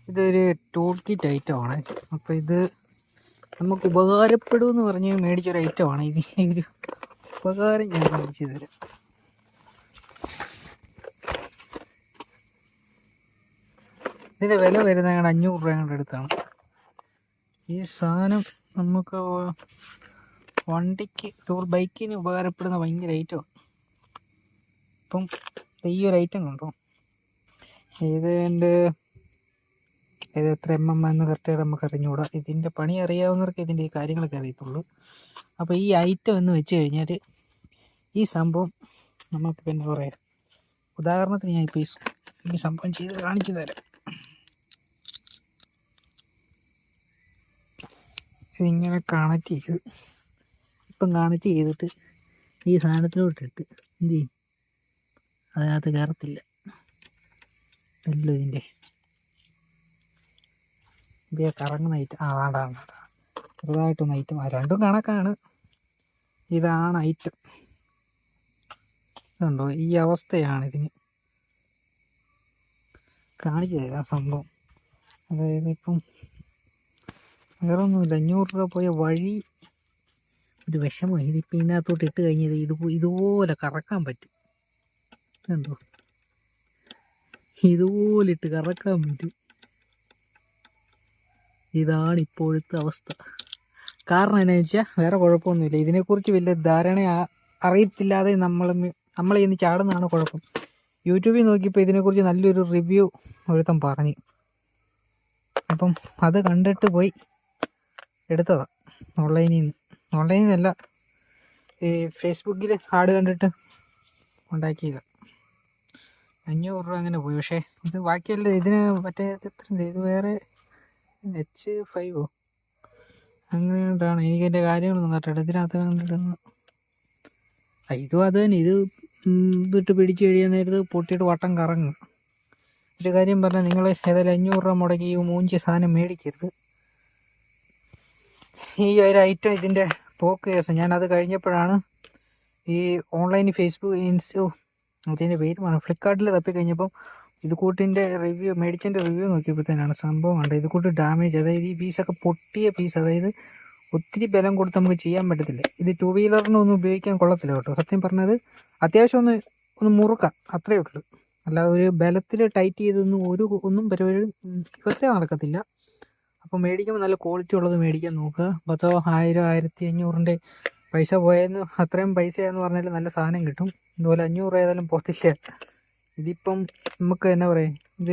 ഇതൊരു tool kit ഐറ്റമാണ്. അപ്പോൾ ഇത് നമുക്ക് ഉപകാരപ്പെടുമെന്ന് പറഞ്ഞ് മേടിച്ചൊരു ഐറ്റമാണ്. ഇതിൻ്റെ ഒരു ഉപകാരം ഞാൻ കാണിച്ചു തരാം. ഇതിൻ്റെ വില വരുന്നത് 500 രൂപയുടെ അടുത്താണ്. ഈ സാധനം നമുക്ക് വണ്ടിക്ക് ബൈക്കിന് ഉപകാരപ്പെടുന്ന ഭയങ്കര ഐറ്റമാണ്. ഇപ്പം ഈ ഒരു ഐറ്റം കണ്ടോ, ഇത് എത്ര എന്ന് കറക്റ്റായിട്ട് നമുക്ക് അറിഞ്ഞുകൂടാ. ഇതിൻ്റെ പണി അറിയാവുന്നവർക്ക് ഇതിൻ്റെ ഈ കാര്യങ്ങളൊക്കെ അറിയത്തുള്ളൂ. അപ്പോൾ ഈ ഐറ്റം എന്ന് വെച്ച് കഴിഞ്ഞാൽ ഈ സംഭവം നമുക്ക് എന്താ പറയുക, ഉദാഹരണത്തിന് ഞാൻ ഇപ്പോൾ ഈ സംഭവം ചെയ്ത് കാണിച്ചു തരാം. ഇതിങ്ങനെ കണക്ട് ചെയ്തിട്ട് ഈ സാധനത്തിലോട്ടിട്ട് എന്ത് ചെയ്യും, അതിനകത്ത് കയറത്തില്ല. എല്ലാം ഇതിൻ്റെ കറങ്ങുന്ന ഐറ്റം. അതാണ്ടാണ് ചെറുതായിട്ടൊന്ന് ഐറ്റം. രണ്ടും കണക്കാണ്. ഇതാണ് ഐറ്റം. ഇതുണ്ടോ, ഈ അവസ്ഥയാണ് ഇതിന്. കാണിച്ചു തരാം സംഭവം. അതായത് ഇപ്പം വേറെ ഒന്നുമില്ല, 500 രൂപ പോയ വഴി ഒരു വിഷമം. ഇതിപ്പോൾ ഇതിനകത്തോട്ട് ഇട്ട് കഴിഞ്ഞത് ഇതുപോലെ കറക്കാൻ പറ്റും. എന്തോ ഇതുപോലെ ഇട്ട് കറക്കാൻ പറ്റും. ഇതാണ് ഇപ്പോഴത്തെ അവസ്ഥ. കാരണം എന്നാ വെച്ചാൽ വേറെ കുഴപ്പമൊന്നുമില്ല. ഇതിനെക്കുറിച്ച് വലിയ ധാരണ അറിയത്തില്ലാതെ നമ്മളെ ഇന്ന് ചാടുന്നതാണ് കുഴപ്പം. യൂട്യൂബിൽ നോക്കിയപ്പോൾ ഇതിനെക്കുറിച്ച് നല്ലൊരു റിവ്യൂ ഒരുത്തം പറഞ്ഞു. അപ്പം അത് കണ്ടിട്ട് പോയി എടുത്തതാണ്. ഓൺലൈനിൽ നിന്നല്ല, ഈ ഫേസ്ബുക്കിൽ ആഡ് കണ്ടിട്ട് ഉണ്ടാക്കിയതാണ്. 500 രൂപ അങ്ങനെ പോയി. പക്ഷേ ഇത് ബാക്കിയല്ല, ഇതിന് മറ്റേ എത്രയുണ്ട്, ഇത് വേറെ H5 അങ്ങനെയാണ്. എനിക്കതിൻ്റെ കാര്യങ്ങളൊന്നും കറക്റ്റായിട്ട് ഇതിനകത്ത് കണ്ടിട്ടൊന്നും. ഇതും അത് തന്നെ. ഇതിട്ട് പിടിച്ച് കഴിയാൻ നേരത്ത് പൊട്ടിയിട്ട് വട്ടം കറങ്ങും. ഒരു കാര്യം പറഞ്ഞാൽ, നിങ്ങൾ ഏതായാലും 500 രൂപ മുടക്കി ഈ മൂഞ്ചിയ സാധനം മേടിക്കരുത്. ഈ ഒരു ഐറ്റം ഇതിൻ്റെ പോക്ക് കേസ് ഞാനത് കഴിഞ്ഞപ്പോഴാണ് ഈ ഓൺലൈൻ ഫേസ്ബുക്ക് അതിൻ്റെ പേര് ഫ്ലിപ്കാർട്ടിൽ തപ്പിക്കഴിഞ്ഞപ്പം ഇത് കൂട്ടിൻ്റെ മേടിച്ചതിൻ്റെ റിവ്യൂ നോക്കിയപ്പോഴത്തേനാണ് സംഭവം കണ്ടത്. ഇത് കൂട്ട് ഡാമേജ്, അതായത് ഈ പീസൊക്കെ പൊട്ടിയ പീസ്, അതായത് ഒത്തിരി ബലം കൊടുത്ത് നമുക്ക് ചെയ്യാൻ പറ്റത്തില്ല. ഇത് 2 വീലറിനൊന്നും ഉപയോഗിക്കാൻ കൊള്ളത്തില്ല കേട്ടോ. സത്യം പറഞ്ഞത് അത്യാവശ്യം ഒന്ന് മുറുക്കാം, അത്രയേ ഉള്ളൂ. അല്ലാതെ ഒരു ബലത്തിൽ ടൈറ്റ് ചെയ്തൊന്നും ഒന്നും പരിപാടി ഇവത്തെ നടക്കത്തില്ല. അപ്പോൾ മേടിക്കുമ്പോൾ നല്ല ക്വാളിറ്റി ഉള്ളത് മേടിക്കാൻ നോക്കുക. 1000, 1000, 1500 പൈസ പോയെന്ന്, അത്രയും പൈസയെന്ന് പറഞ്ഞാൽ നല്ല സാധനം കിട്ടും. ഇതുപോലെ 500 രൂപ ഏതായാലും പോകത്തില്ല. ഇതിപ്പം നമുക്ക് എന്നാ പറയുക, ഇത്